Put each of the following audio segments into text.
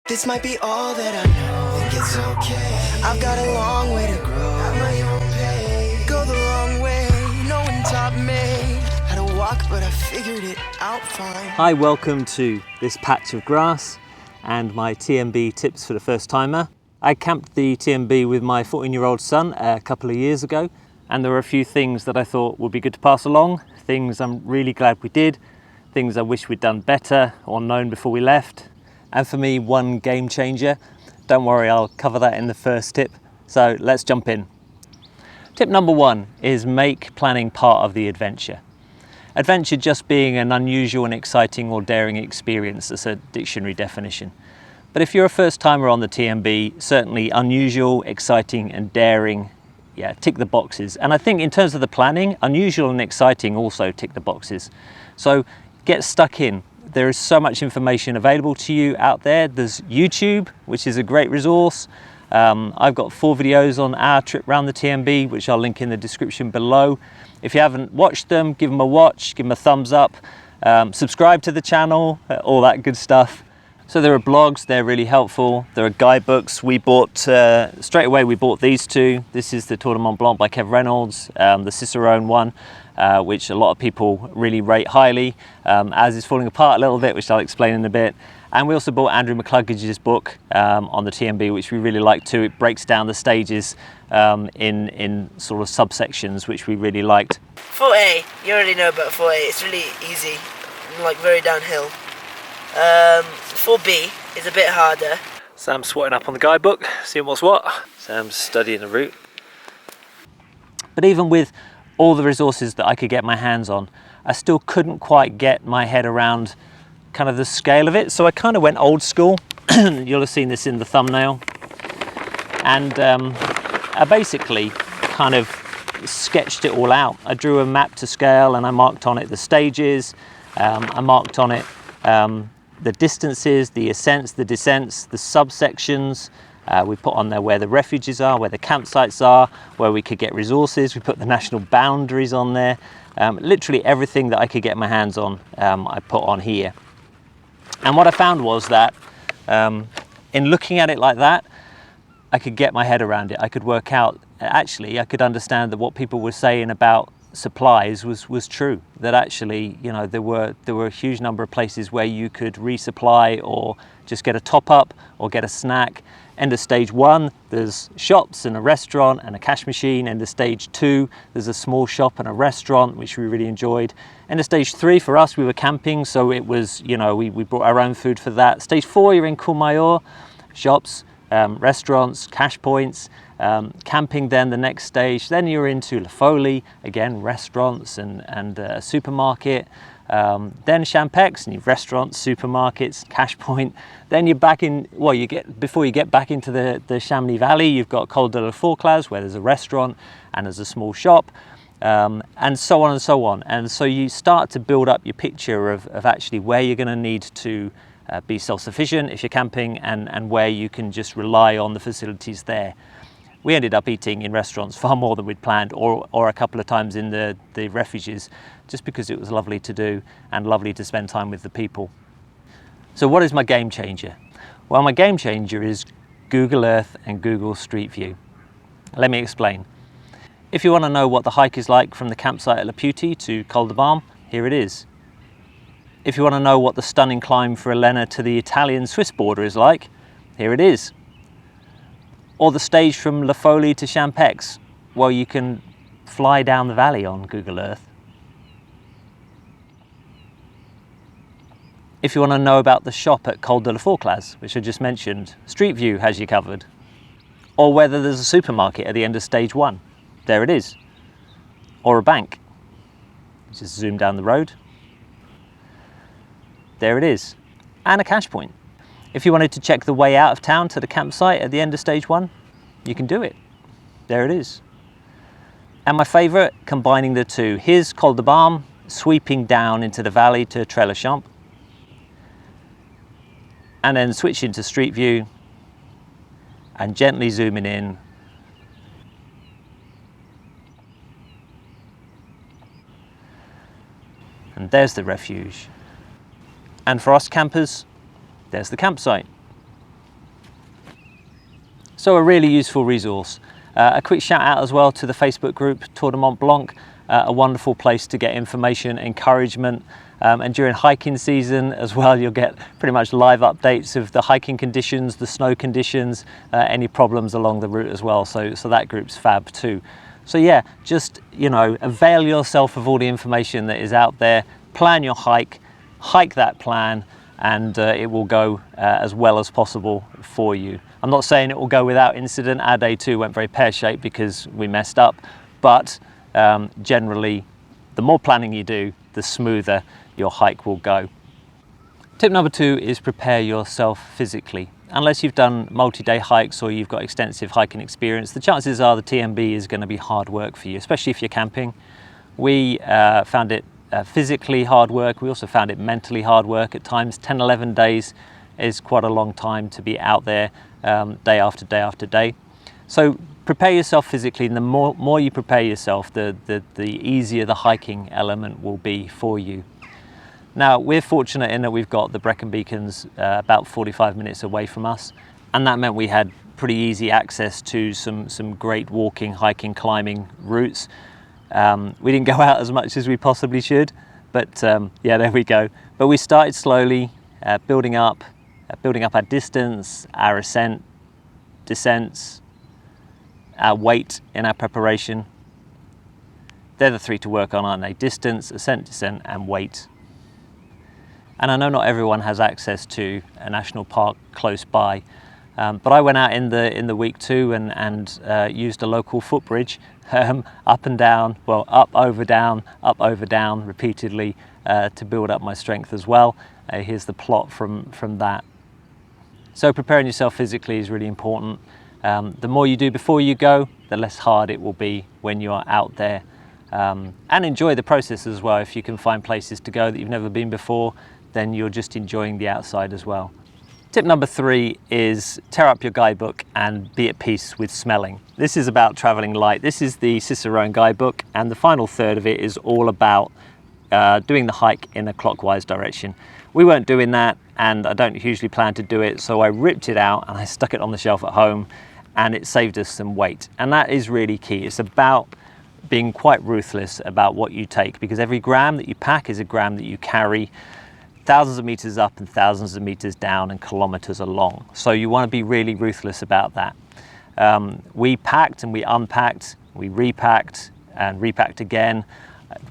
This might be all that I know. Think it's okay. I've got a long way to grow. At my own pace. Go the long way. No one taught me how to walk, but I figured it out fine. Hi, welcome to this patch of grass and my TMB tips for the first timer. I camped the TMB with my 14-year-old son a couple of years ago, and there were a few things that I thought would be good to pass along, things I'm really glad we did, things I wish we'd done better or known before we left. And for me, one game changer. Don't worry, I'll cover that in the first tip. So let's jump in. Tip number one is make planning part of the adventure. Adventure just being an unusual and exciting or daring experience. That's a dictionary definition. But if you're a first timer on the TMB, certainly unusual, exciting and daring, yeah, tick the boxes. And I think in terms of the planning, unusual and exciting also tick the boxes. So get stuck in. There is so much information available to you out there. There's YouTube, which is a great resource. I've got 4 videos on our trip around the TMB, which I'll link in the description below. If you haven't watched them, give them a watch, give them a thumbs up, subscribe to the channel, all that good stuff. So there are blogs, they're really helpful. There are guidebooks. We bought, straight away we bought these two. This is the Tour de Mont Blanc by Kev Reynolds, the Cicerone one, which a lot of people really rate highly, as is falling apart a little bit, which I'll explain in a bit. And we also bought Andrew McCluggag's book on the TMB, which we really like too. It breaks down the stages in sort of subsections, which we really liked. 4A, you already know about 4A, it's really easy, like very downhill. 4B is a bit harder. Sam's swatting up on the guidebook, seeing what's what. Sam's studying the route. But even with all the resources that I could get my hands on, I still couldn't quite get my head around kind of the scale of it. So I kind of went old school. You'll have seen this in the thumbnail. And I basically kind of sketched it all out. I drew a map to scale and I marked on it the stages. I marked on it the distances, the ascents, the descents, the subsections. We put on there where the refuges are, where the campsites are, where we could get resources. We put the national boundaries on there. Literally everything that I could get my hands on, I put on here. And what I found was that in looking at it like that, I could get my head around it. I could work out, actually, I could understand that what people were saying about supplies was true, that actually, you know, there were a huge number of places where you could resupply or just get a top up or get a snack. End of stage 1, there's shops and a restaurant and a cash machine. End of stage 2, there's a small shop and a restaurant, which we really enjoyed. End of stage 3, for us, we were camping, so it was, you know, we brought our own food for that. Stage 4, you're in Courmayeur, shops, restaurants, cash points. Camping then the next stage, then you're into La Folie, again restaurants and a supermarket, then Champex and you've restaurants, supermarkets, cash point, then you're back in, well, before you get back into the Chamonix Valley, you've got Col de la Forclaz where there's a restaurant and there's a small shop, and so on and so on. And so you start to build up your picture of actually where you're going to need to be self-sufficient if you're camping, and where you can just rely on the facilities there. We ended up eating in restaurants far more than we'd planned, or a couple of times in the refuges, just because it was lovely to do and lovely to spend time with the people. So what is my game changer? Well, my game changer is Google Earth and Google Street View. Let me explain. If you want to know what the hike is like from the campsite at La Putie to Col de Balme, here it is. If you want to know what the stunning climb for Elena to the Italian-Swiss border is like, here it is. Or the stage from La Folie to Champex, well, you can fly down the valley on Google Earth. If you want to know about the shop at Col de la Forclaz, which I just mentioned, Street View has you covered. Or whether there's a supermarket at the end of stage 1, there it is. Or a bank, just zoom down the road. There it is. And a cash point. If you wanted to check the way out of town to the campsite at the end of stage 1, you can do it. There it is. And my favourite, combining the two. Here's Col de Balme, sweeping down into the valley to Trèlechamp. And then switching to Street View and gently zooming in. And there's the refuge. And for us campers, there's the campsite. So a really useful resource. A quick shout out as well to the Facebook group Tour de Mont Blanc, a wonderful place to get information, encouragement, and during hiking season as well, you'll get pretty much live updates of the hiking conditions, the snow conditions, any problems along the route as well. So that group's fab too. So yeah, just, you know, avail yourself of all the information that is out there, plan your hike that plan, and it will go as well as possible for you. I'm not saying it will go without incident. Our day 2 went very pear-shaped because we messed up, but generally, the more planning you do, the smoother your hike will go. Tip number 2 is prepare yourself physically. Unless you've done multi-day hikes or you've got extensive hiking experience, the chances are the TMB is going to be hard work for you, especially if you're camping. We found it physically hard work. We also found it mentally hard work at times. 10, 11 days is quite a long time to be out there day after day after day. So prepare yourself physically, and the more you prepare yourself, the easier the hiking element will be for you. Now, we're fortunate in that we've got the Brecon Beacons about 45 minutes away from us, and that meant we had pretty easy access to some great walking, hiking, climbing routes. We didn't go out as much as we possibly should, but yeah, there we go. But we started slowly, building up our distance, our ascent, descents, our weight in our preparation. They're the 3 to work on, aren't they? Distance, ascent, descent, and weight. And I know not everyone has access to a national park close by, but I went out in the week 2 and used a local footbridge, up and down, well, up, over, down, repeatedly to build up my strength as well. Here's the plot from that. So preparing yourself physically is really important. The more you do before you go, the less hard it will be when you're out there. And enjoy the process as well. If you can find places to go that you've never been before, then you're just enjoying the outside as well. Tip number 3 is tear up your guidebook and be at peace with smelling. This is about traveling light. This is the Cicerone guidebook, and the final third of it is all about doing the hike in a clockwise direction. We weren't doing that, and I don't hugely plan to do it, so I ripped it out and I stuck it on the shelf at home, and it saved us some weight. And that is really key. It's about being quite ruthless about what you take, because every gram that you pack is a gram that you carry thousands of meters up and thousands of meters down and kilometers along. So you want to be really ruthless about that. We packed and we unpacked, we repacked and repacked again,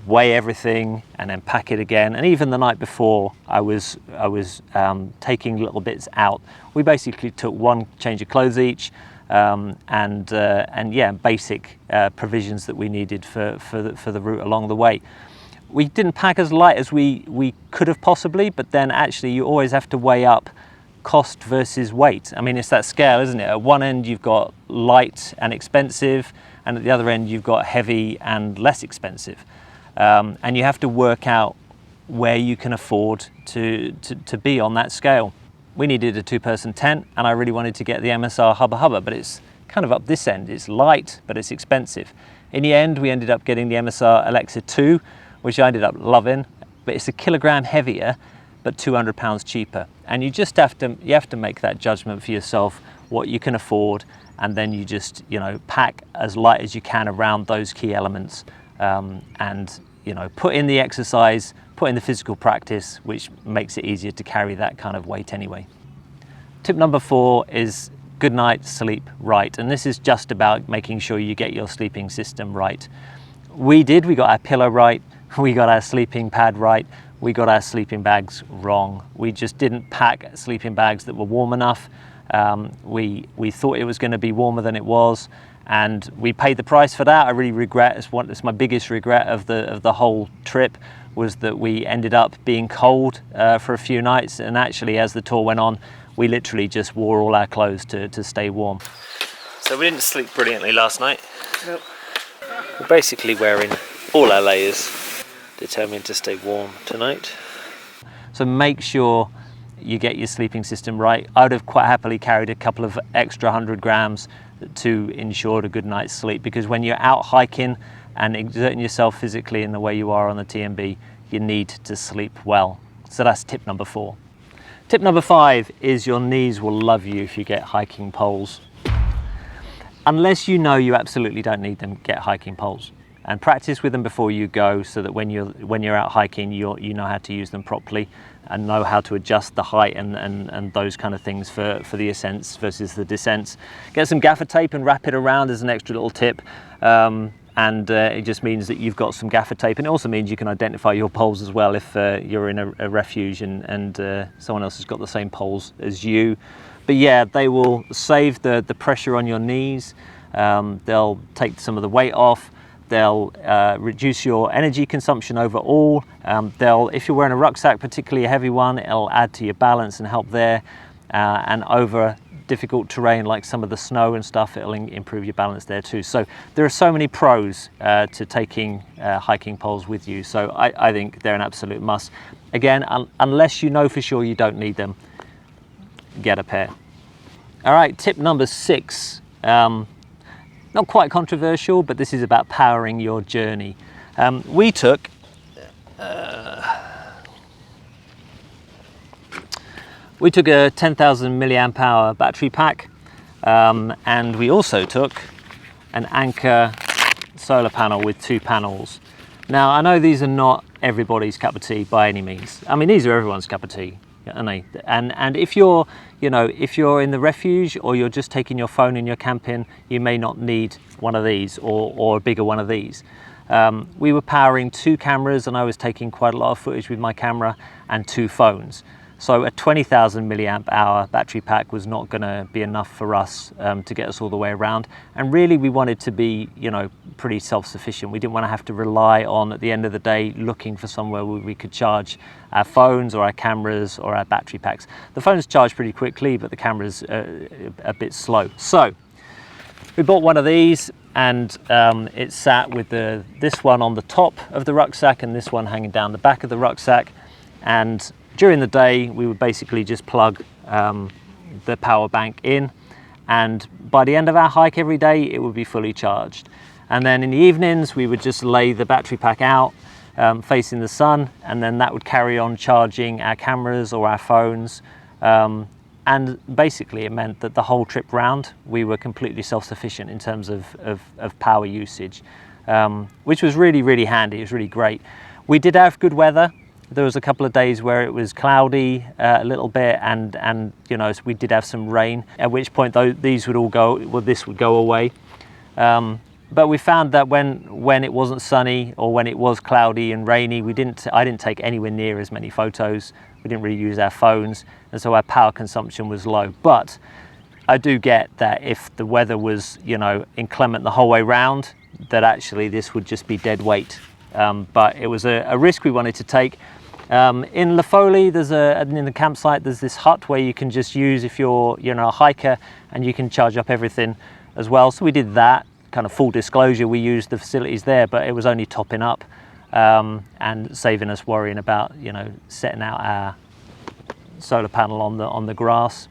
weigh everything and then pack it again. And even the night before, I was taking little bits out. We basically took 1 change of clothes each, and yeah, basic provisions that we needed for the route along the way. We didn't pack as light as we could have possibly, but then actually you always have to weigh up cost versus weight. I mean, it's that scale, isn't it? At one end you've got light and expensive, and at the other end you've got heavy and less expensive. And you have to work out where you can afford to be on that scale. We needed a 2-person tent, and I really wanted to get the MSR Hubba Hubba, but it's kind of up this end. It's light, but it's expensive. In the end, we ended up getting the MSR Alexa 2, which I ended up loving, but it's a kilogram heavier, but 200 pounds cheaper. And you just have to make that judgment for yourself, what you can afford, and then you just, you know, pack as light as you can around those key elements, and, you know, put in the exercise, put in the physical practice, which makes it easier to carry that kind of weight anyway. Tip number 4 is good night sleep right. And this is just about making sure you get your sleeping system right. We got our pillow right, we got our sleeping pad right, we got our sleeping bags wrong. We just didn't pack sleeping bags that were warm enough. We thought it was going to be warmer than it was, and we paid the price for that. I really regret, it's my biggest regret of the whole trip, was that we ended up being cold for a few nights, and actually as the tour went on, we literally just wore all our clothes to stay warm. So we didn't sleep brilliantly last night. Nope. We're basically wearing all our layers, determined to stay warm tonight. So make sure you get your sleeping system right. I would have quite happily carried a couple of extra 100 grams to ensure a good night's sleep, because when you're out hiking and exerting yourself physically in the way you are on the TMB, you need to sleep well. So that's tip number 4. Tip number 5 is your knees will love you if you get hiking poles. unless you know you absolutely don't need them, get hiking poles and practice with them before you go, so that when you're out hiking, you know how to use them properly and know how to adjust the height and those kind of things for the ascents versus the descents. Get some gaffer tape and wrap it around as an extra little tip. It just means that you've got some gaffer tape, and it also means you can identify your poles as well if you're in a refuge and someone else has got the same poles as you. But yeah, they will save the pressure on your knees. They'll take some of the weight off. They'll reduce your energy consumption overall. If you're wearing a rucksack, particularly a heavy one, it'll add to your balance and help there. And over difficult terrain like some of the snow and stuff, it'll improve your balance there too. So there are so many pros to taking hiking poles with you. So I think they're an absolute must. Again, unless you know for sure you don't need them, get a pair. All right, tip number 6. Not quite controversial, but this is about powering your journey. We took a 10,000 milliamp hour battery pack, and we also took an Anker solar panel with 2 panels. Now, I know these are not everybody's cup of tea by any means. I mean, these are everyone's cup of tea, aren't they? And if you're in the refuge, or you're just taking your phone and you're camping, you may not need one of these or a bigger one of these. We were powering 2 cameras, and I was taking quite a lot of footage with my camera, and 2 phones. So a 20,000 milliamp hour battery pack was not going to be enough for us to get us all the way around. And really, we wanted to be, pretty self-sufficient. We didn't want to have to rely on, at the end of the day, looking for somewhere where we could charge our phones or our cameras or our battery packs. The phones charge pretty quickly, but the camera's a bit slow. So we bought one of these, and it sat with this one on the top of the rucksack and this one hanging down the back of the rucksack. And during the day, we would basically just plug the power bank in, and by the end of our hike every day, it would be fully charged. And then in the evenings, we would just lay the battery pack out facing the sun, and then that would carry on charging our cameras or our phones. And basically, it meant that the whole trip round, we were completely self-sufficient in terms of power usage, which was really, really handy. It was really great. We did have good weather. There was a couple of days where it was cloudy a little bit, and so we did have some rain, at which point these would all go, well, this would go away. But we found that when it wasn't sunny, or when it was cloudy and rainy, I didn't take anywhere near as many photos. We didn't really use our phones, and so our power consumption was low. But I do get that if the weather was inclement the whole way round, that actually this would just be dead weight. But it was a risk we wanted to take. In La Folie, in the campsite, there's this hut where you can just use if you're a hiker, and you can charge up everything as well. So we did that. Kind of full disclosure, we used the facilities there, but it was only topping up and saving us worrying about setting out our solar panel on the grass.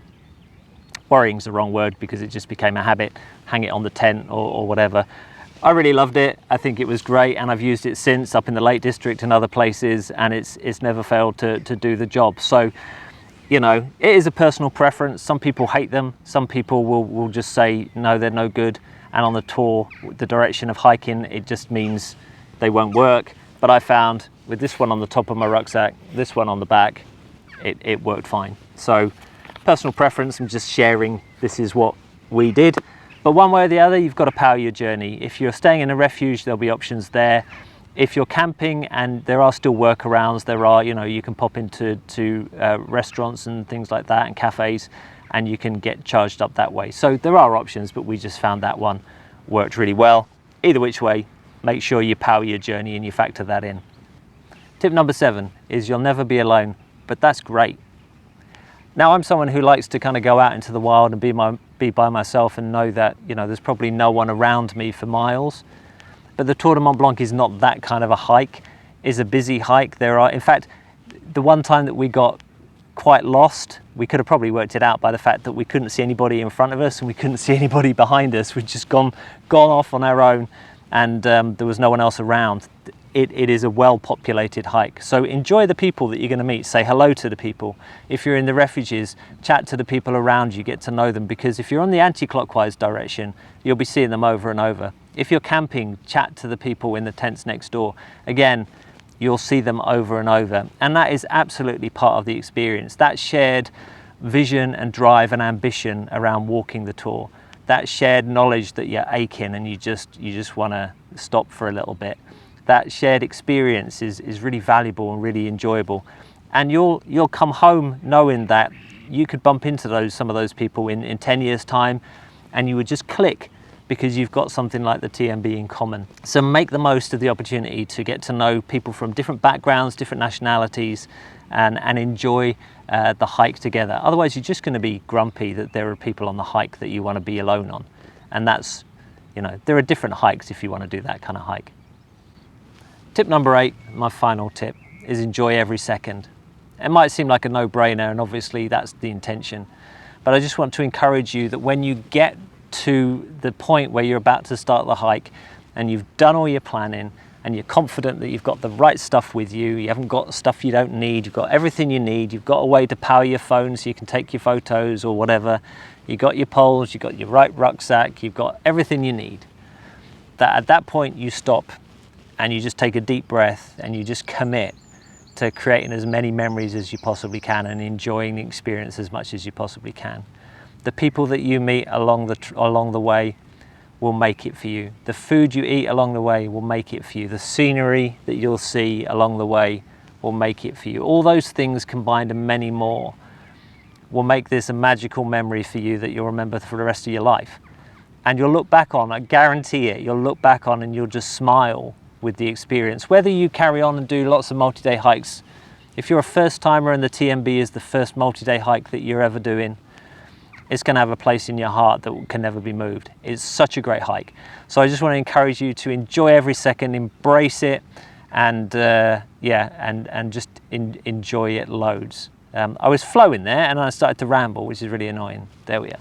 Worrying's the wrong word, because it just became a habit. Hang it on the tent or whatever. I really loved it. I think it was great, and I've used it since up in the Lake District and other places, and it's never failed to do the job. So it is a personal preference. Some people hate them. Some people will just say no, they're no good. And on the tour, the direction of hiking, it just means they won't work. But I found with this one on the top of my rucksack, this one on the back, it worked fine. So personal preference, I'm just sharing, this is what we did. But one way or the other, you've got to power your journey. If you're staying in a refuge, there'll be options there. If you're camping, and there are still workarounds, there are, you can pop into restaurants and things like that, and cafes, and you can get charged up that way. So there are options, but we just found that one worked really well. Either which way, make sure you power your journey and you factor that in. Tip number 7 is you'll never be alone, but that's great. Now, I'm someone who likes to kind of go out into the wild and be by myself and know that there's probably no one around me for miles. But the Tour de Mont Blanc is not that kind of a hike. It's a busy hike. In fact, the one time that we got quite lost, we could have probably worked it out by the fact that we couldn't see anybody in front of us and we couldn't see anybody behind us. We'd just gone off on our own, and there was no one else around. it is a well-populated hike. So enjoy the people that you're going to meet. Say hello to the people. If you're in the refuges, chat to the people around you, get to know them, because if you're on the anti-clockwise direction, you'll be seeing them over and over. If you're camping, chat to the people in the tents next door. Again, you'll see them over and over. And that is absolutely part of the experience. That shared vision and drive and ambition around walking the tour. That shared knowledge that you're aching and you just want to stop for a little bit. That shared experience is really valuable and really enjoyable. And you'll come home knowing that you could bump into some of those people in 10 years' time, and you would just click because you've got something like the TMB in common. So make the most of the opportunity to get to know people from different backgrounds, different nationalities, and enjoy the hike together. Otherwise, you're just going to be grumpy that there are people on the hike that you want to be alone on. And that's, there are different hikes if you want to do that kind of hike. Tip number 8, my final tip, is enjoy every second. It might seem like a no-brainer, and obviously that's the intention. But I just want to encourage you that when you get to the point where you're about to start the hike and you've done all your planning and you're confident that you've got the right stuff with you, you haven't got stuff you don't need, you've got everything you need, you've got a way to power your phone so you can take your photos or whatever, you've got your poles, you've got your right rucksack, you've got everything you need. That at that point you stop and you just take a deep breath and you just commit to creating as many memories as you possibly can and enjoying the experience as much as you possibly can. The people that you meet along the way will make it for you. The food you eat along the way will make it for you. The scenery that you'll see along the way will make it for you. All those things combined and many more will make this a magical memory for you that you'll remember for the rest of your life. And you'll look back on, I guarantee it, you'll look back on and you'll just smile with the experience. Whether you carry on and do lots of multi-day hikes, if you're a first timer and the TMB is the first multi-day hike that you're ever doing, it's going to have a place in your heart that can never be moved. It's such a great hike. So I just want to encourage you to enjoy every second, embrace it, and just enjoy it loads. I was flowing there and I started to ramble, which is really annoying. There we are.